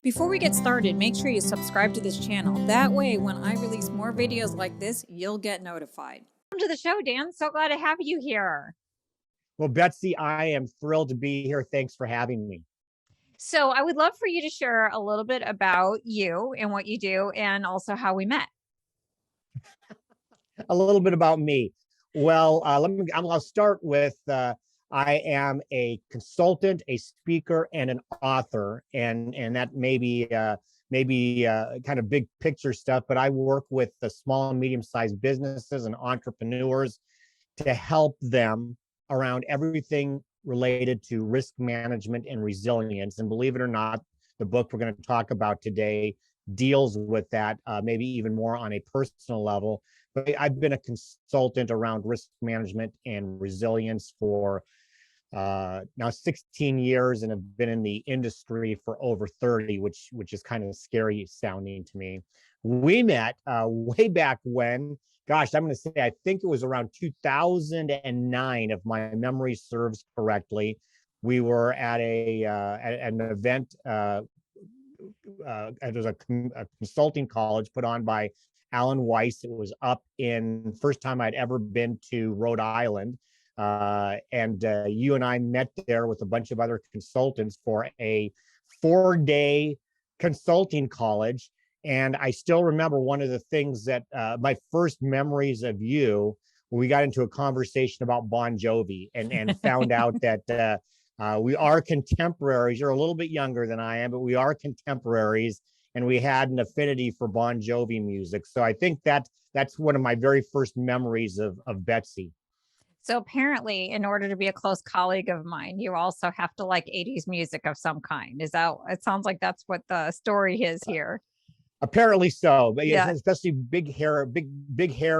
Before we get started, make sure you subscribe to this channel. That way, when I release more videos like this, you'll get notified. Welcome to the show, Dan. So glad to have you here. Well, Betsy, I am thrilled to be here. Thanks for having me. So I would love for you to share a little bit about you and what you do and also how we met. A little bit about me. Well, I'll start with I am a consultant, a speaker, and an author, and that maybe kind of big picture stuff. But I work with the small and medium-sized businesses and entrepreneurs to help them around everything related to risk management and resilience. And believe it or not, the book we're going to talk about today deals with that, maybe even more on a personal level. But I've been a consultant around risk management and resilience for now 16 years, and have been in the industry for over 30, which is kind of scary sounding to me. We met way back when, gosh, I'm going to say, I think it was around 2009, if my memory serves correctly. We were at an event. It was a consulting college put on by Alan Weiss. It was up in, first time I'd ever been to Rhode Island. And you and I met there with a bunch of other consultants for a 4-day consulting college. And I still remember one of the things that my first memories of you, we got into a conversation about Bon Jovi and found out that we are contemporaries. You're a little bit younger than I am, but we are contemporaries, and we had an affinity for Bon Jovi music. So I think that's one of my very first memories of Betsy. So apparently, in order to be a close colleague of mine, you also have to like 80s music of some kind. Is that, it sounds like that's what the story is here. Apparently so, but Yeah. especially big hair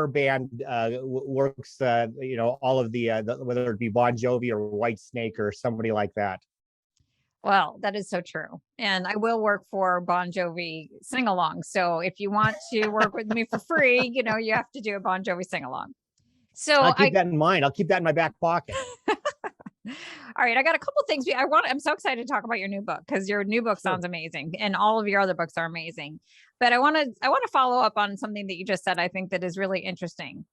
band works. All of the whether it be Bon Jovi or Whitesnake or somebody like that. Well, that is so true. And I will work for Bon Jovi sing along. So if you want to work with me for free, you have to do a Bon Jovi sing along. So I'll keep that in mind. I'll keep that in my back pocket. All right, I got a couple things. I'm so excited to talk about your new book because your new book sounds amazing, and all of your other books are amazing. But I want to follow up on something that you just said. I think that is really interesting,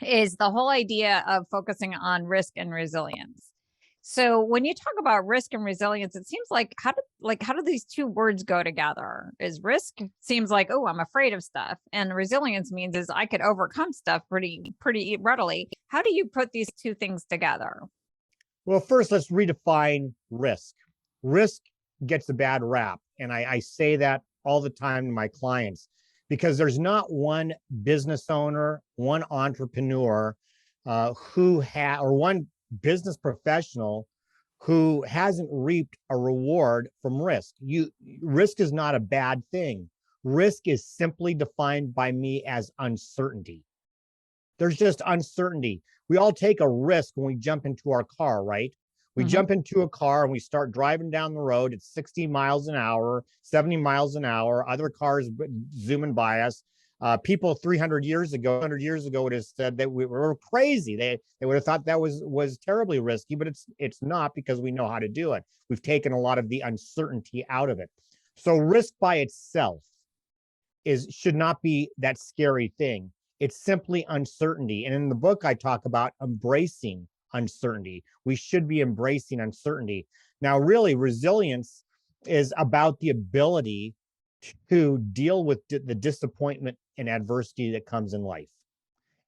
is the whole idea of focusing on risk and resilience. So when you talk about risk and resilience, it seems like how do these two words go together? Is risk seems like, oh, I'm afraid of stuff, and resilience means is I could overcome stuff pretty readily. How do you put these two things together? Well, first, let's redefine risk. Risk gets a bad rap. And I say that all the time to my clients, because there's not one business owner, one entrepreneur or one business professional who hasn't reaped a reward from risk. Risk is not a bad thing. Risk is simply defined by me as uncertainty. There's just uncertainty. We all take a risk when we jump into our car, right? We jump into a car and we start driving down the road at 60 miles an hour, 70 miles an hour, other cars zooming by us. People 300 years ago would have said that we were crazy. They would have thought that was terribly risky, but it's not, because we know how to do it. We've taken a lot of the uncertainty out of it. So risk by itself should not be that scary thing. It's simply uncertainty. And in the book, I talk about embracing uncertainty. We should be embracing uncertainty. Now, really, resilience is about the ability to deal with the disappointment and adversity that comes in life.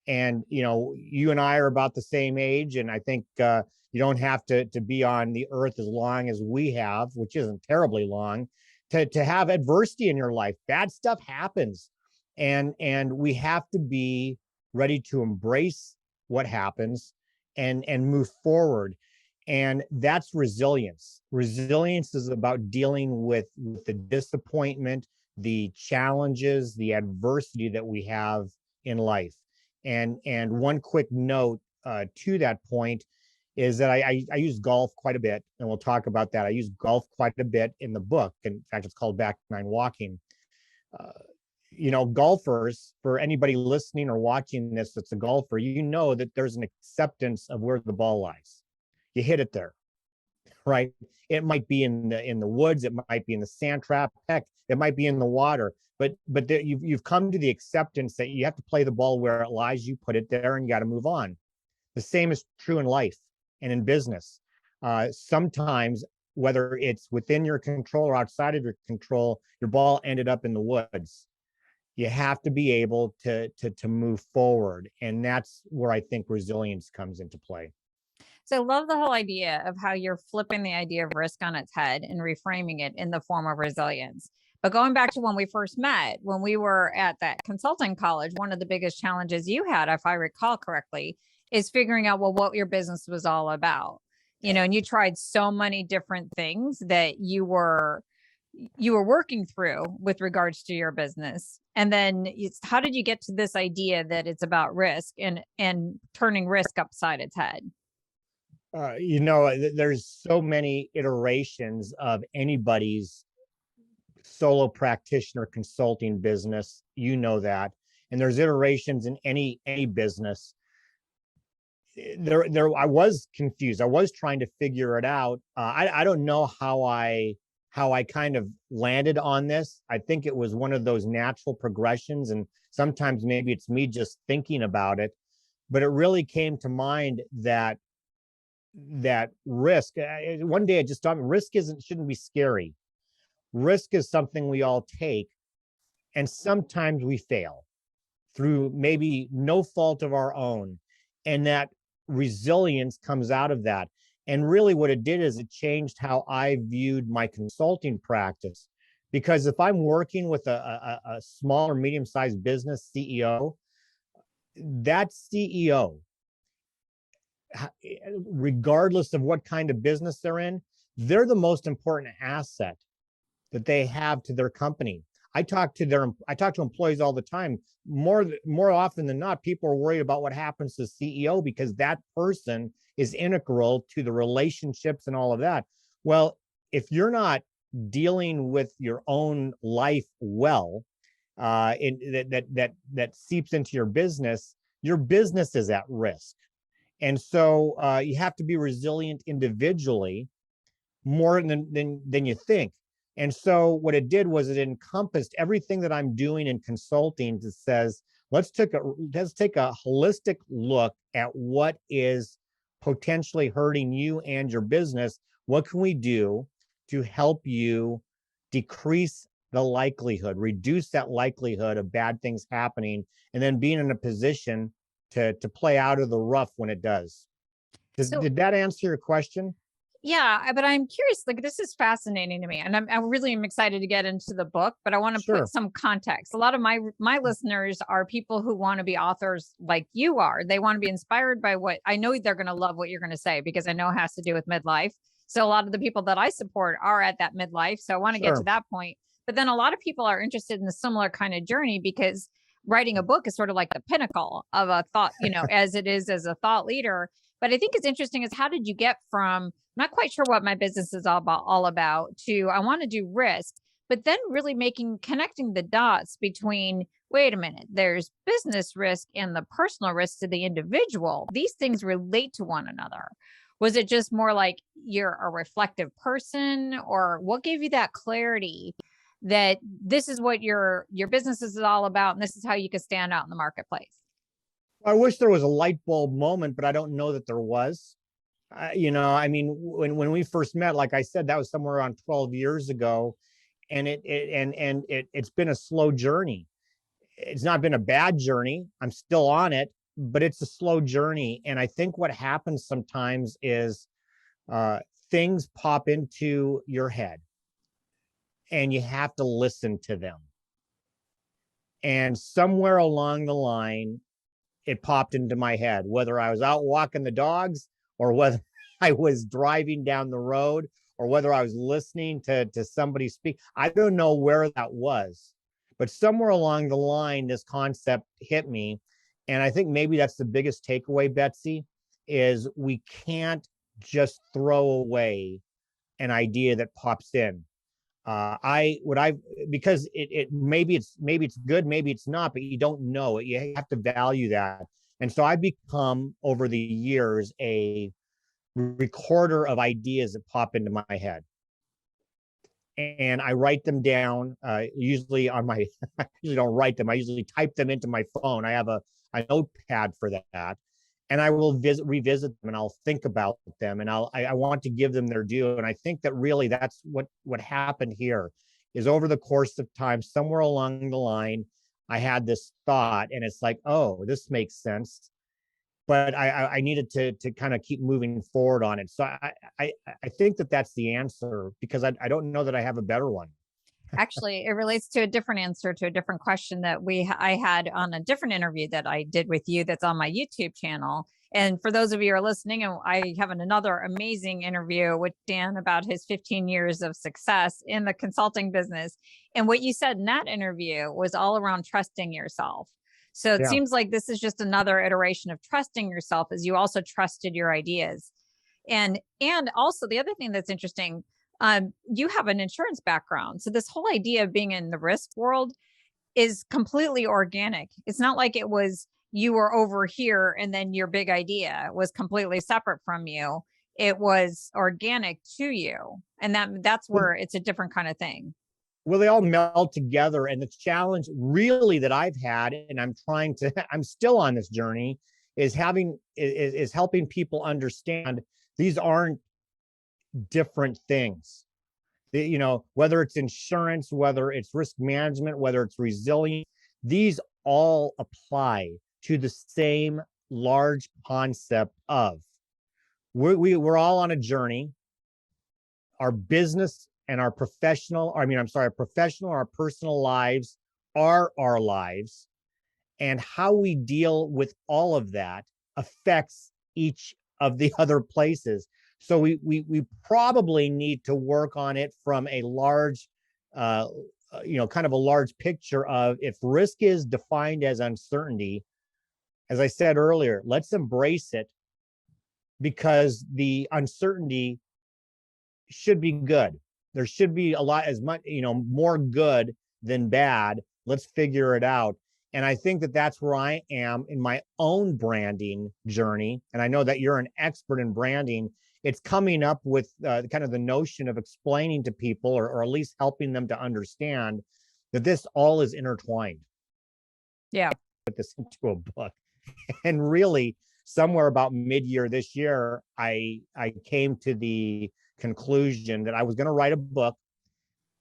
And, you and I are about the same age. And I think you don't have to be on the earth as long as we have, which isn't terribly long, to have adversity in your life. Bad stuff happens. And we have to be ready to embrace what happens and move forward. And that's resilience. Resilience is about dealing with the disappointment, the challenges, the adversity that we have in life. And one quick note to that point is that I use golf quite a bit, and we'll talk about that. I use golf quite a bit in the book. In fact, it's called Back Nine Walking. Golfers, for anybody listening or watching this that's a golfer, that there's an acceptance of where the ball lies. You hit it there, right? It might be in the woods, it might be in the sand trap, heck, it might be in the water. But you've come to the acceptance that you have to play the ball where it lies. You put it there, and you got to move on. The same is true in life and in business. Sometimes, whether it's within your control or outside of your control, your ball ended up in the woods. You have to be able to move forward, and that's where I think resilience comes into play. So I love the whole idea of how you're flipping the idea of risk on its head and reframing it in the form of resilience. But going back to when we first met, when we were at that consulting college, one of the biggest challenges you had, if I recall correctly, is figuring out, well, what your business was all about. And you tried so many different things that you were working through with regards to your business. And then how did you get to this idea that it's about risk and turning risk upside its head? There's so many iterations of anybody's solo practitioner consulting business, that, and there's iterations in any business. There, I was confused. I was trying to figure it out. I don't know how I kind of landed on this. I think it was one of those natural progressions, and sometimes maybe it's me just thinking about it, but it really came to mind that risk. One day I just thought risk shouldn't be scary. Risk is something we all take, and sometimes we fail through maybe no fault of our own, and that resilience comes out of that. And really what it did is it changed how I viewed my consulting practice, because if I'm working with a small or medium-sized business CEO, that CEO, regardless of what kind of business they're in, they're the most important asset that they have to their company. I talk to employees all the time. More often than not, people are worried about what happens to the CEO because that person is integral to the relationships and all of that. Well, if you're not dealing with your own life well, that seeps into your business is at risk. And so you have to be resilient individually more than you think. And so what it did was it encompassed everything that I'm doing in consulting. That says, let's take a holistic look at what is potentially hurting you and your business. What can we do to help you decrease the likelihood, reduce that likelihood of bad things happening, and then being in a position to play out of the rough when it does. Did that answer your question? Yeah, but I'm curious, like, this is fascinating to me, and I really am excited to get into the book, but I want to put some context. A lot of my listeners are people who want to be authors like you are. They want to be inspired by what I know. They're going to love what you're going to say, because I know it has to do with midlife. So a lot of the people that I support are at that midlife. So I want to get to that point. But then a lot of people are interested in a similar kind of journey, because writing a book is sort of like the pinnacle of a thought, as it is as a thought leader. But I think it's interesting is, how did you get from not quite sure what my business is all about to I want to do risk, but then really connecting the dots between, wait a minute, there's business risk and the personal risk to the individual. These things relate to one another. Was it just more like you're a reflective person, or what gave you that clarity that this is what your business is all about, and this is how you can stand out in the marketplace? I wish there was a light bulb moment, but I don't know that there was. I mean, when we first met, like I said, that was somewhere around 12 years ago, and it's been a slow journey. It's not been a bad journey. I'm still on it, but it's a slow journey. And I think what happens sometimes is things pop into your head, and you have to listen to them. And somewhere along the line, it popped into my head, whether I was out walking the dogs, or whether I was driving down the road, or whether I was listening to somebody speak. I don't know where that was, but somewhere along the line, this concept hit me. And I think maybe that's the biggest takeaway, Betsy, is we can't just throw away an idea that pops in. Because it maybe it's good, maybe it's not, but you don't know it. You have to value that. And so I've become, over the years, a recorder of ideas that pop into my head. And I write them down, usually on my, I usually don't write them. I usually type them into my phone. I have a notepad for that. And I will revisit them, and I'll think about them, and I want to give them their due. And I think that really that's what happened here is over the course of time, somewhere along the line, I had this thought, and it's like, oh, this makes sense. But I needed to kind of keep moving forward on it. So I think that that's the answer, because I don't know that I have a better one. Actually, it relates to a different answer to a different question that I had on a different interview that I did with you that's on my YouTube channel. And for those of you who are listening, I have another amazing interview with Dan about his 15 years of success in the consulting business. And what you said in that interview was all around trusting yourself. So it Yeah. seems like this is just another iteration of trusting yourself, as you also trusted your ideas. And also the other thing that's interesting, you have an insurance background. So this whole idea of being in the risk world is completely organic. It's not like it was you were over here and then your big idea was completely separate from you. It was organic to you. And that's where it's a different kind of thing. Well, they all meld together. And the challenge really that I've had, and I'm still on this journey, is helping people understand these aren't different things. Whether it's insurance, whether it's risk management, whether it's resilience, these all apply to the same large concept of we're all on a journey. Our business and our professional, our personal lives are our lives. And how we deal with all of that affects each of the other places. So we probably need to work on it from a large, kind of a large picture of, if risk is defined as uncertainty, as I said earlier, let's embrace it, because the uncertainty should be good. There should be a lot, as much, more good than bad. Let's figure it out. And I think that that's where I am in my own branding journey. And I know that you're an expert in branding. It's coming up with kind of the notion of explaining to people, or at least helping them to understand that this all is intertwined. Yeah. Put this into a book. And really, somewhere about mid-year this year, I came to the conclusion that I was going to write a book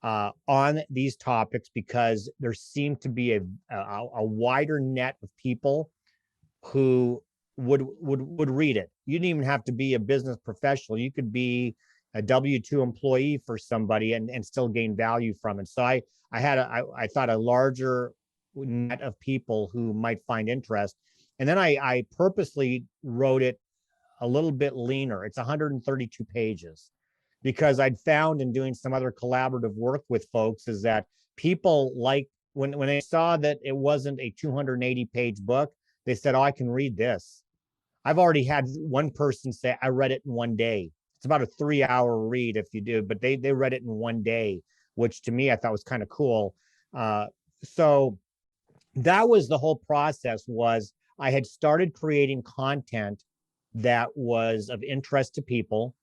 on these topics, because there seemed to be a wider net of people who would read it. You didn't even have to be a business professional. You could be a W-2 employee for somebody and still gain value from it. So I thought a larger net of people who might find interest. And then I purposely wrote it a little bit leaner. It's 132 pages, because I'd found in doing some other collaborative work with folks is that people like, when they saw that it wasn't a 280-page book, they said, oh, I can read this. I've already had one person say, I read it in one day. It's about a 3-hour read if you do, but they read it in one day, which to me, I thought was kind of cool. So that was the whole process. Was I had started creating content that was of interest to people.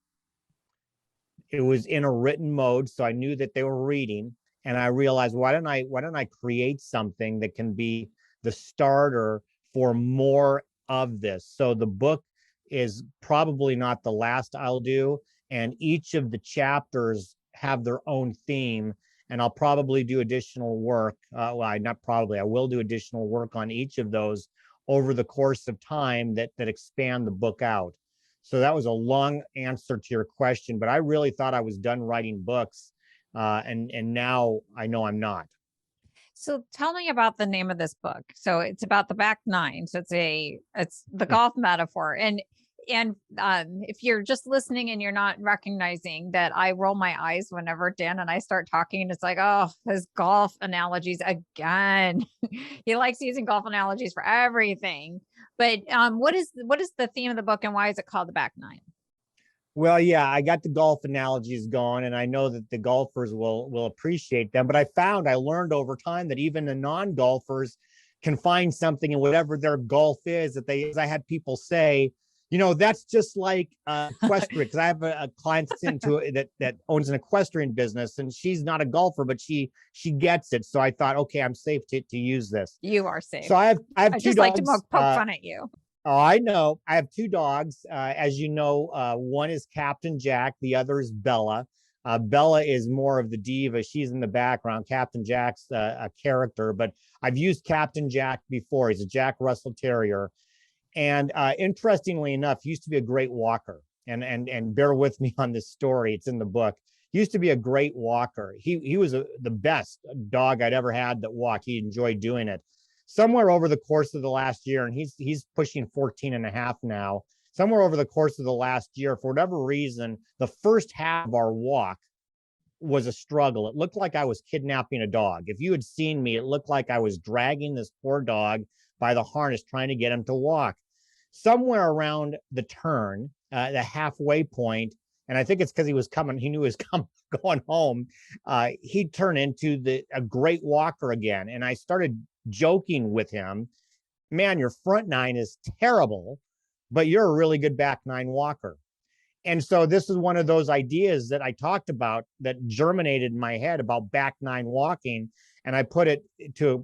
It was in a written mode, so I knew that they were reading, and I realized, why don't I create something that can be the starter for more of this? So the book is probably not the last I'll do, and each of the chapters have their own theme, and I'll probably do additional work. I will do additional work on each of those over the course of time that expand the book out. So that was a long answer to your question, but I really thought I was done writing books, and now I know I'm not. So tell me about the name of this book. So it's about the back nine. So it's the golf metaphor. And if you're just listening and you're not recognizing that, I roll my eyes whenever Dan and I start talking, and it's like, oh, his golf analogies again. He likes using golf analogies for everything. But what is the theme of the book, and why is it called the back nine? Well, yeah, I got the golf analogies going, and I know that the golfers will appreciate them. But I learned over time that even the non-golfers can find something in whatever their golf is. As I had people say, That's just like equestrian, because I have a client that's into it that owns an equestrian business, and she's not a golfer, but she gets it. So I thought, okay, I'm safe to use this. You are safe. So I have I two just like to dogs. poke fun at you. Oh, I know. I have two dogs. As you know, one is Captain Jack, the other is Bella. Bella is more of the diva. She's in the background. Captain Jack's a character, but I've used Captain Jack before. He's a Jack Russell Terrier. And interestingly enough, he used to be a great walker. And bear with me on this story. It's in the book. He used to be a great walker. He was the best dog I'd ever had that walked. He enjoyed doing it. Somewhere over the course of the last year, and he's pushing 14 and a half now, somewhere over the course of the last year, for whatever reason, the first half of our walk was a struggle. It looked like I was kidnapping a dog. If you had seen me, it looked like I was dragging this poor dog by the harness, trying to get him to walk. Somewhere around the turn, the halfway point, and I think it's because he knew he was going home, he turned into a great walker again. And I started joking with him, man, your front nine is terrible, but you're a really good back nine walker. And so this is one of those ideas that I talked about that germinated in my head about back nine walking. And I put it to a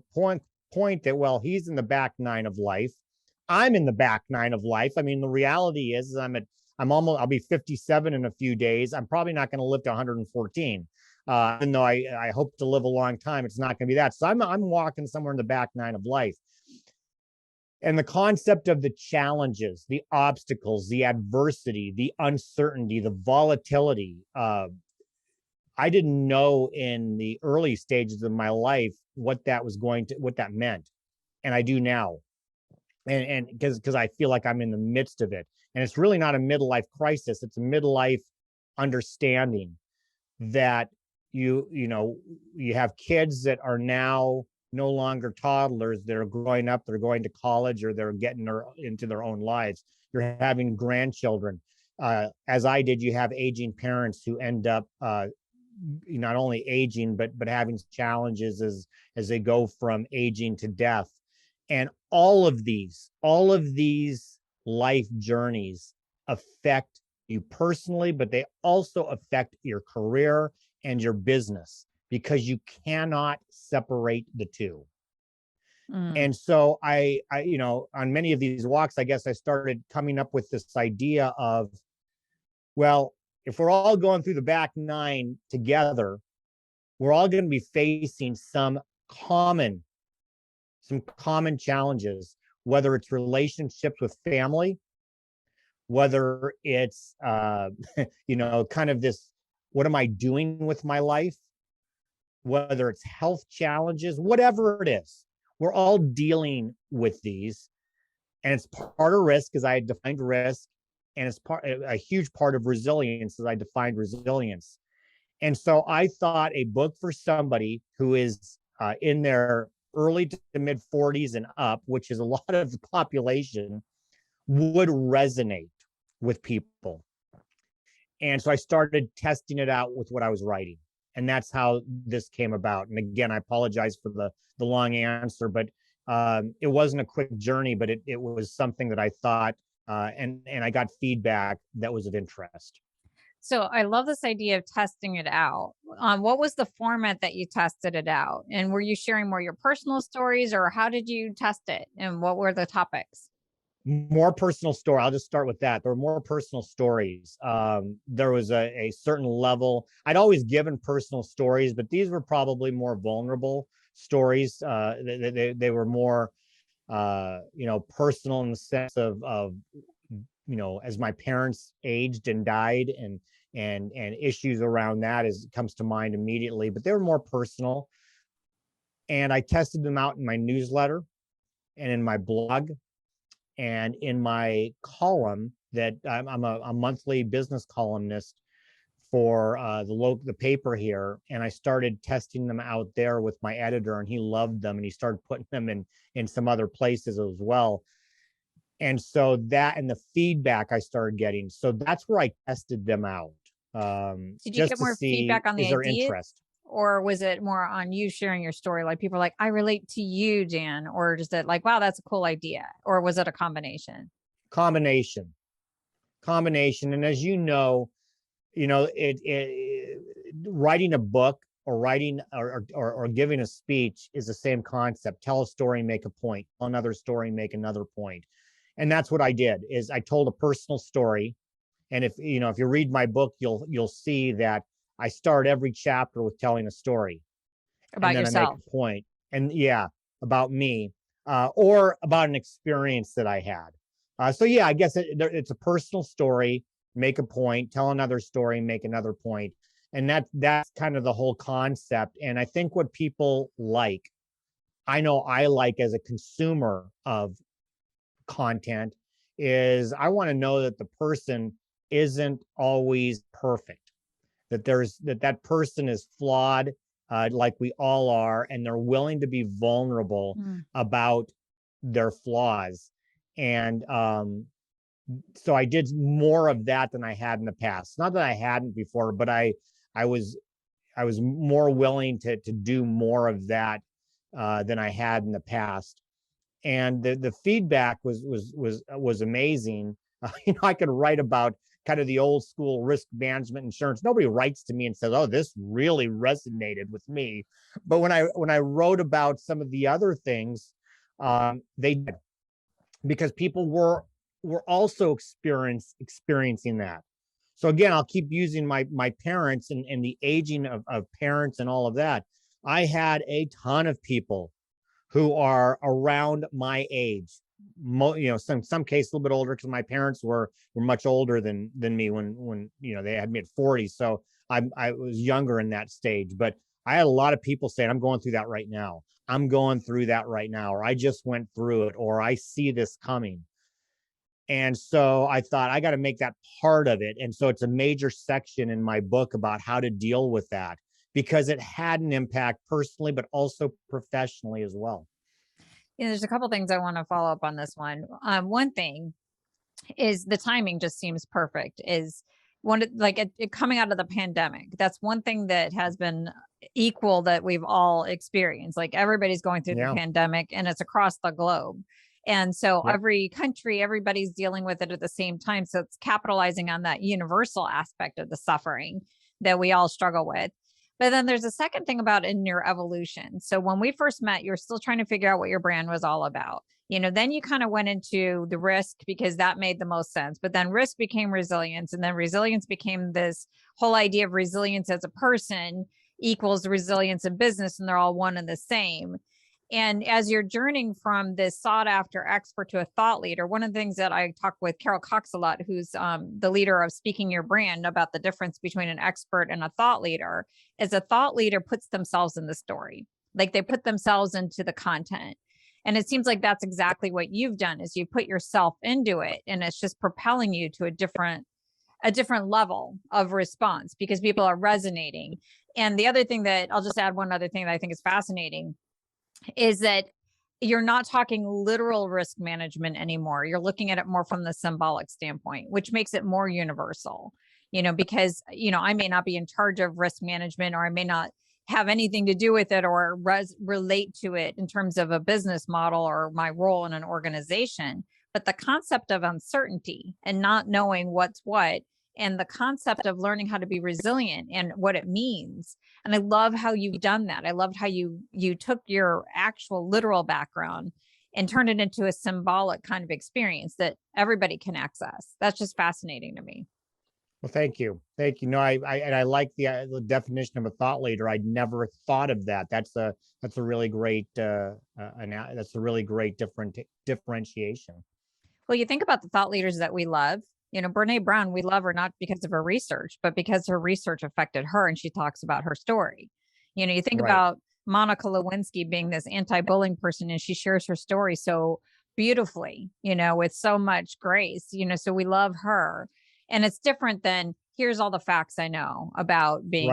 point that, well, he's in the back nine of life. I'm in the back nine of life. I mean, the reality is I'll be 57 in a few days. I'm probably not going to live to 114. Even though I hope to live a long time, it's not going to be that. So I'm walking somewhere in the back nine of life. And the concept of the challenges, the obstacles, the adversity, the uncertainty, the volatility. I didn't know in the early stages of my life what that meant. And I do now. And because I feel like I'm in the midst of it. And it's really not a midlife crisis. It's a midlife understanding that you have kids that are now no longer toddlers. They're growing up, they're going to college, or they're getting into their own lives. You're having grandchildren. As I did, you have aging parents who end up not only aging, but having challenges as they go from aging to death. And all of these life journeys affect you personally, but they also affect your career and your business, because you cannot separate the two. And so I on many of these walks, I guess I started coming up with this idea of, well, if we're all going through the back nine together, we're all going to be facing some common challenges, whether it's relationships with family, whether it's kind of this, what am I doing with my life, whether it's health challenges, whatever it is, we're all dealing with these. And it's part of risk, as I defined risk, and it's a huge part of resilience, as I defined resilience. And so I thought a book for somebody who is in their early to mid 40s and up, which is a lot of the population, would resonate with people. And so I started testing it out with what I was writing. And that's how this came about. And again, I apologize for the long answer, but it wasn't a quick journey, but it was something that I thought, and I got feedback that was of interest. So I love this idea of testing it out. What was the format that you tested it out? And were you sharing more your personal stories, or how did you test it? And what were the topics? More personal story. I'll just start with that. There were more personal stories. There was a certain level. I'd always given personal stories, but these were probably more vulnerable stories. They were more, personal in the sense of as my parents aged and died, and issues around that comes to mind immediately. But they were more personal, and I tested them out in my newsletter and in my blog. And in my column, that I'm a monthly business columnist for the paper here, and I started testing them out there with my editor, and he loved them, and he started putting them in some other places as well. And so that, and the feedback I started getting, so that's where I tested them out. Did you get more feedback on the idea? Interest? Or was it more on you sharing your story? Like people are like, I relate to you, Dan, or just that like, wow, that's a cool idea. Or was it a combination? Combination. combination. And as writing a book or writing or giving a speech is the same concept. Tell a story, make a point. Tell another story, make another point. And that's what I did. Is I told a personal story. And if you read my book, you'll see that I start every chapter with telling a story, About and then I make yourself. a point. And yeah, about me, or about an experience that I had. So yeah, I guess it's a personal story. Make a point, tell another story, make another point, and that's kind of the whole concept. And I think what people like, I know I like as a consumer of content, is I want to know that the person isn't always perfect, that that person is flawed, like we all are, and they're willing to be vulnerable about their flaws. And so I did more of that than I had in the past. Not that I hadn't before, but I was more willing to do more of that than I had in the past. And the feedback was amazing. I could write about kind of the old school risk management insurance. Nobody writes to me and says, "Oh, this really resonated with me." But when I wrote about some of the other things, they did, because people were also experiencing that. So again, I'll keep using my parents and the aging of parents and all of that. I had a ton of people who are around my age, some case a little bit older, because my parents were much older than me when they had me at 40. So I was younger in that stage. But I had a lot of people saying, "I'm going through that right now. I'm going through that right now," or "I just went through it," or "I see this coming." And so I thought I got to make that part of it. And so it's a major section in my book about how to deal with that, because it had an impact personally, but also professionally as well. There's a couple things I want to follow up on this one. One thing is the timing just seems perfect. Is one like it coming out of the pandemic. That's one thing that has been equal that we've all experienced. Like everybody's going through the Yeah. pandemic, and it's across the globe. And so Yep. every country, everybody's dealing with it at the same time. So it's capitalizing on that universal aspect of the suffering that we all struggle with. But then there's a second thing about in your evolution. So when we first met, you're still trying to figure out what your brand was all about. Then you kind of went into the risk because that made the most sense. But then risk became resilience. And then resilience became this whole idea of resilience as a person equals resilience in business. And they're all one and the same. And as you're journeying from this sought after expert to a thought leader, one of the things that I talk with Carol Cox a lot, who's the leader of Speaking Your Brand, about the difference between an expert and a thought leader, is a thought leader puts themselves in the story. Like they put themselves into the content. And it seems like that's exactly what you've done, is you put yourself into it, and it's just propelling you to a different level of response because people are resonating. And the other thing that I'll just add, one other thing that I think is fascinating, is that you're not talking literal risk management anymore. You're looking at it more from the symbolic standpoint, which makes it more universal, because, I may not be in charge of risk management, or I may not have anything to do with it or relate to it in terms of a business model or my role in an organization. But the concept of uncertainty and not knowing what's what, and the concept of learning how to be resilient and what it means. And I love how you've done that. I loved how you took your actual literal background and turned it into a symbolic kind of experience that everybody can access. That's just fascinating to me. Well, thank you. Thank you. No, I like the definition of a thought leader. I'd never thought of that. That's a really great that's a really great differentiation. Well, you think about the thought leaders that we love. Brene Brown, we love her not because of her research, but because her research affected her, and she talks about her story. You think Right. about Monica Lewinsky being this anti-bullying person, and she shares her story so beautifully, with so much grace, so we love her. And it's different than, here's all the facts I know about being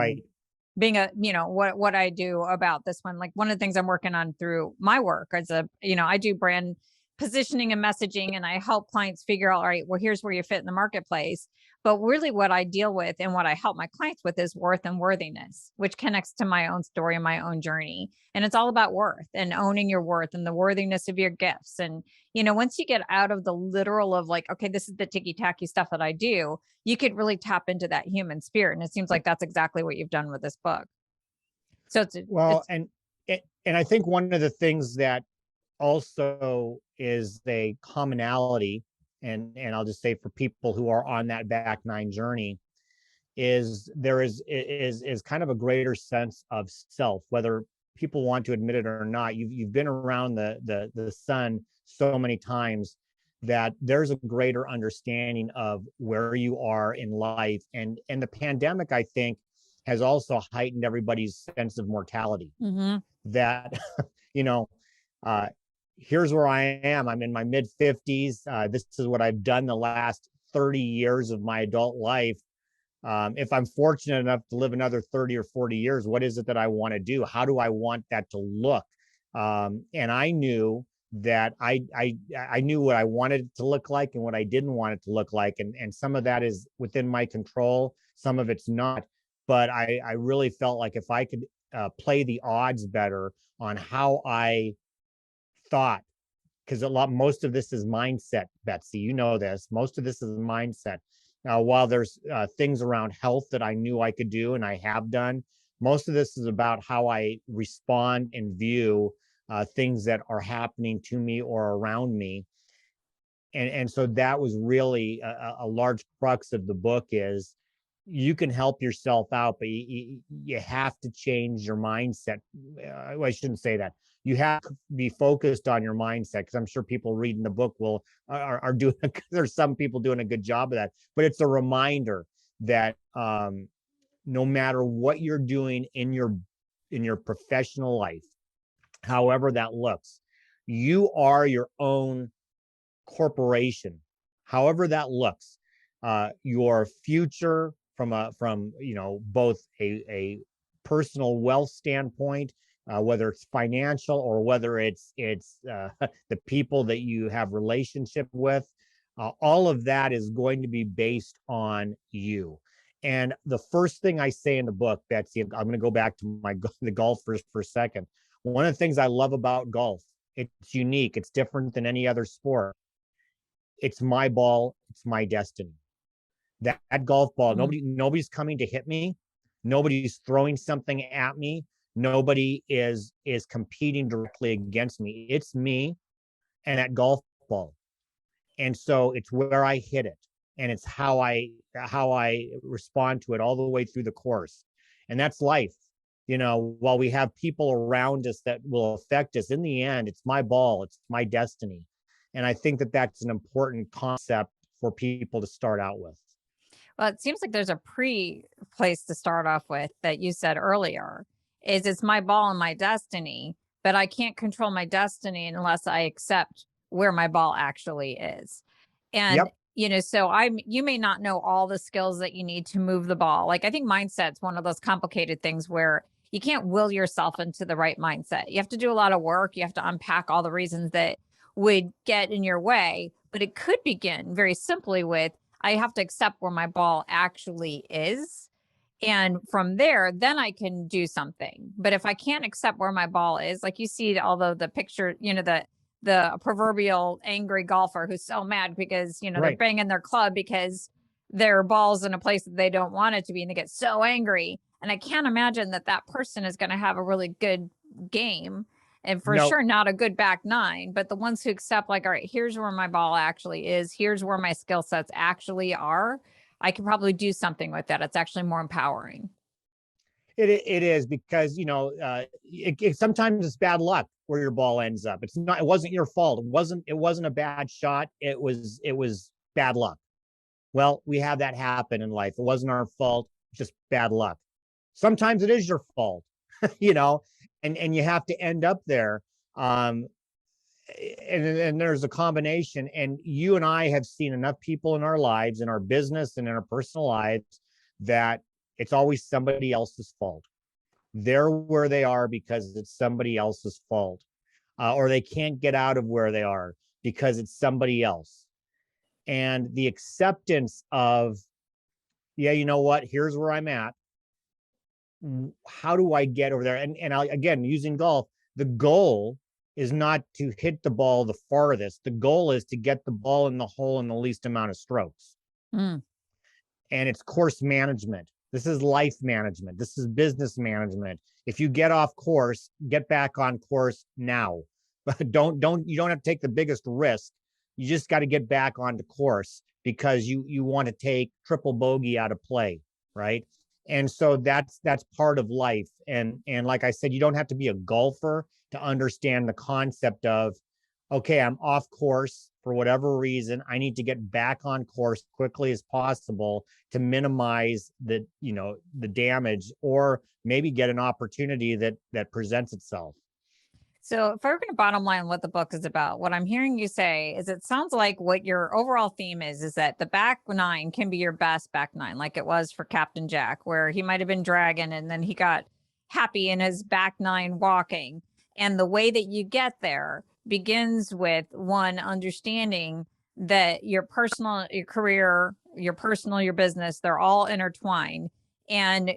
a, what I do about this one. Like one of the things I'm working on through my work as I do brand positioning and messaging, and I help clients figure out, all right, well, here's where you fit in the marketplace. But really what I deal with and what I help my clients with is worth and worthiness, which connects to my own story and my own journey. And it's all about worth and owning your worth and the worthiness of your gifts. And, once you get out of the literal of like, okay, this is the ticky tacky stuff that I do, you could really tap into that human spirit. And it seems like that's exactly what you've done with this book. So Well, and I think one of the things that also is a commonality, and I'll just say for people who are on that back nine journey, is there is kind of a greater sense of self, whether people want to admit it or not. You've been around the sun so many times that there's a greater understanding of where you are in life, and the pandemic, I think, has also heightened everybody's sense of mortality. Mhm. That you know uh here's where I am. I'm in my mid 50s. This is what I've done the last 30 years of my adult life. If I'm fortunate enough to live another 30 or 40 years, what is it that I want to do? How do I want that to look? And I knew that I knew what I wanted it to look like and what I didn't want it to look like. And some of that is within my control, some of it's not. But I really felt like if I could play the odds better on how I thought, because most of this is mindset, Betsy, you know this, most of this is mindset. Now, while there's things around health that I knew I could do and I have done, most of this is about how I respond and view things that are happening to me or around me. And so that was really a large crux of the book. Is you can help yourself out, but you have to change your mindset. Well, I shouldn't say that. You have to be focused on your mindset, because I'm sure people reading the book are doing. There's some people doing a good job of that, but it's a reminder that no matter what you're doing in your professional life, however that looks, you are your own corporation, however that looks. Your future from both a personal wealth standpoint, whether it's financial or whether it's the people that you have relationship with, all of that is going to be based on you. And the first thing I say in the book, Betsy, I'm going to go back to the golf for a second. One of the things I love about golf, it's unique, it's different than any other sport. It's my ball, it's my destiny. That golf ball, nobody's coming to hit me, nobody's throwing something at me, nobody is competing directly against me. It's me and that golf ball. And so it's where I hit it, and it's how I respond to it all the way through the course. And that's life. While we have people around us that will affect us, in the end, it's my ball, it's my destiny. And I think that that's an important concept for people to start out with. Well, it seems like there's a place to start off with that you said earlier, is it's my ball and my destiny, but I can't control my destiny unless I accept where my ball actually is. And, Yep. So you may not know all the skills that you need to move the ball. Like, I think mindset's one of those complicated things where you can't will yourself into the right mindset. You have to do a lot of work. You have to unpack all the reasons that would get in your way, but it could begin very simply with, I have to accept where my ball actually is. And from there, then I can do something. But if I can't accept where my ball is, like you see, although the picture, the proverbial angry golfer who's so mad because, they're Right. banging their club because their ball's in a place that they don't want it to be. And they get so angry. And I can't imagine that person is going to have a really good game, and for No. sure not a good back nine. But the ones who accept, like, all right, here's where my ball actually is, here's where my skill sets actually are, I can probably do something with that. It's actually more empowering. It is, because sometimes it's bad luck where your ball ends up. It wasn't your fault. It wasn't a bad shot. It was bad luck. Well, we have that happen in life. It wasn't our fault, just bad luck. Sometimes it is your fault, and you have to end up there. And there's a combination. And you and I have seen enough people in our lives, in our business and in our personal lives, that it's always somebody else's fault. They're where they are because it's somebody else's fault, or they can't get out of where they are because it's somebody else. And the acceptance of yeah, you know what? Here's where I'm at. How do I get over there? And I, again, using golf, the goal is not to hit the ball the farthest. The goal is to get the ball in the hole in the least amount of strokes. Mm. And it's course management. This is life management. This is business management. If you get off course, get back on course now. But you don't have to take the biggest risk. You just got to get back onto course because you want to take triple bogey out of play, right? And so that's part of life. And like I said, you don't have to be a golfer to understand the concept of, okay, I'm off course for whatever reason. I need to get back on course quickly as possible to minimize the, the damage, or maybe get an opportunity that presents itself. So if we're going to bottom line what the book is about, what I'm hearing you say is it sounds like what your overall theme is that the back nine can be your best back nine, like it was for Captain Jack, where he might have been dragging and then he got happy in his back nine walking. And the way that you get there begins with one, understanding that your personal, your career, your personal, your business, they're all intertwined. And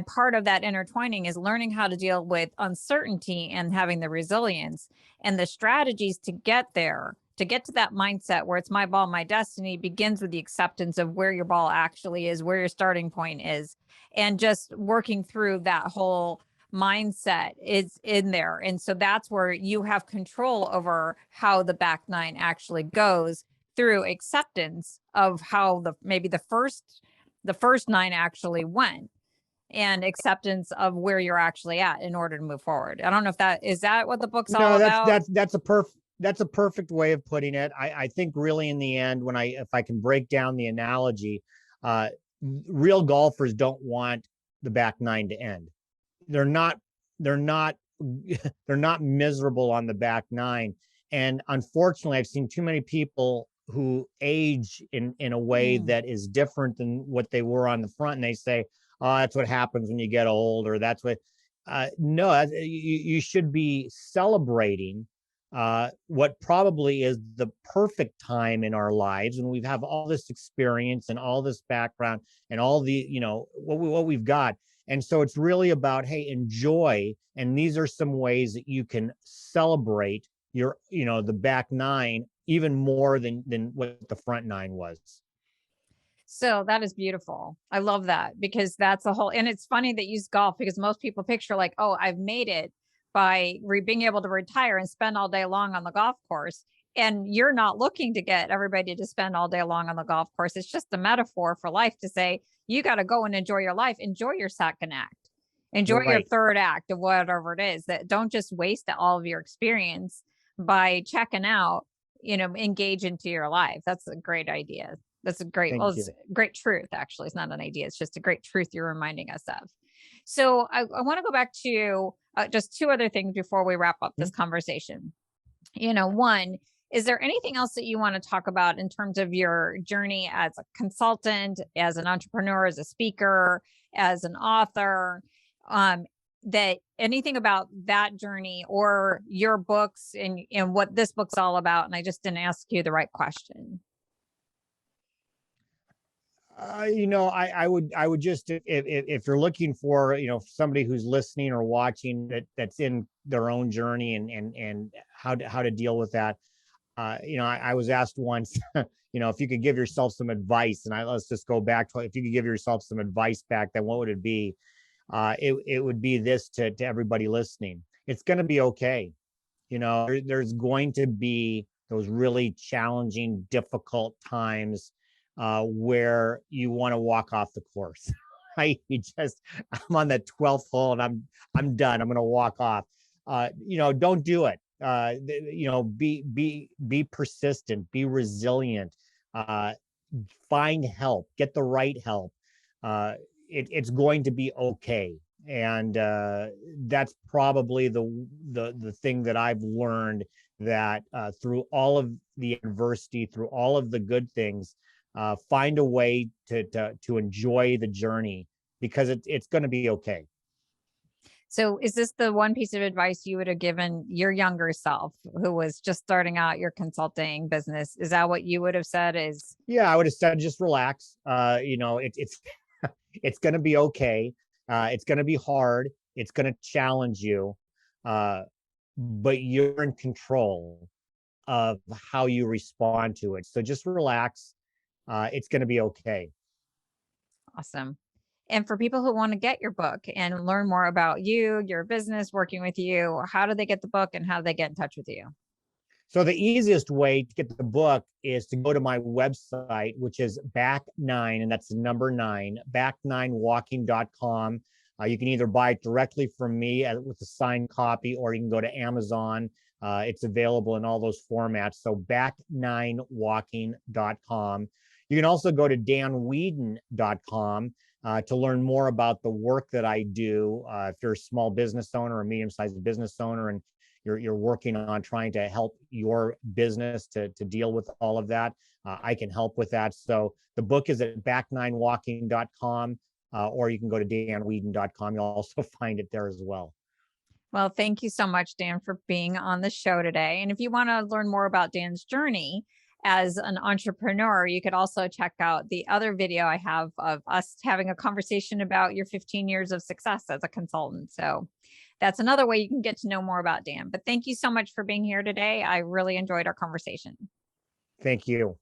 part of that intertwining is learning how to deal with uncertainty and having the resilience and the strategies to get there, to get to that mindset where it's my ball, my destiny, begins with the acceptance of where your ball actually is, where your starting point is, and just working through that whole mindset is in there. And so that's where you have control over how the back nine actually goes, through acceptance of how maybe the first nine actually went, and acceptance of where you're actually at in order to move forward. I don't know if is that what the book's all about? That's a perfect way of putting it. I think really in the end, if I can break down the analogy, real golfers don't want the back nine to end. They're not they're not miserable on the back nine. And unfortunately, I've seen too many people who age in a way that is different than what they were on the front, and they say, oh, that's what happens when you get old, or that's what. No, you should be celebrating what probably is the perfect time in our lives, when we have all this experience and all this background and all the, what we've got. And so it's really about, hey, enjoy. And these are some ways that you can celebrate your, the back nine even more than what the front nine was. So that is beautiful. I love that, because that's the whole, and it's funny that you use golf, because most people picture like, oh, I've made it by being able to retire and spend all day long on the golf course. And you're not looking to get everybody to spend all day long on the golf course. It's just a metaphor for life to say, you got to go and enjoy your life, enjoy your second act, enjoy your third act of whatever it is. That don't just waste all of your experience by checking out, engage into your life. That's a great idea. That's a great, it's great truth. Actually, it's not an idea. It's just a great truth you're reminding us of. So I want to go back to just two other things before we wrap up this conversation. One, is there anything else that you want to talk about in terms of your journey as a consultant, as an entrepreneur, as a speaker, as an author, that anything about that journey or your books and what this book's all about? And I just didn't ask you the right question. I would just, if you're looking for, somebody who's listening or watching that's in their own journey and how to deal with that. I was asked once, if you could give yourself some advice, and let's just go back to, if you could give yourself some advice back then, what would it be? It would be this to everybody listening. It's going to be okay. There's going to be those really challenging, difficult times where you want to walk off the course. Right? I'm on the 12th hole and I'm done. I'm going to walk off. Don't do it. Be persistent, be resilient, find help, get the right help. It's going to be okay. And that's probably the thing that I've learned, that through all of the adversity, through all of the good things, find a way to enjoy the journey, because it's going to be okay. So is this the one piece of advice you would have given your younger self who was just starting out your consulting business? Is that what you would have said is, Yeah, I would have said just relax. It's it's going to be okay. It's going to be hard. It's going to challenge you, uh, but you're in control of how you respond to it. So just relax. It's going to be okay. awesome? And for people who want to get your book and learn more about you, your business, working with you, how do they get the book and how do they get in touch with you? So the easiest way to get the book is to go to my website, which is back9, and that's the number 9, back9walking.com. You can either buy it directly from me with a signed copy, or you can go to Amazon. It's available in all those formats. So back9walking.com. You can also go to danweedin.com to learn more about the work that I do. If you're a small business owner or a medium-sized business owner, and you're working on trying to help your business to deal with all of that, I can help with that. So the book is at back9walking.com, or you can go to danweedin.com. You'll also find it there as well. Well, thank you so much, Dan, for being on the show today. And if you want to learn more about Dan's journey as an entrepreneur, you could also check out the other video I have of us having a conversation about your 15 years of success as a consultant. So that's another way you can get to know more about Dan. But thank you so much for being here today. I really enjoyed our conversation. Thank you.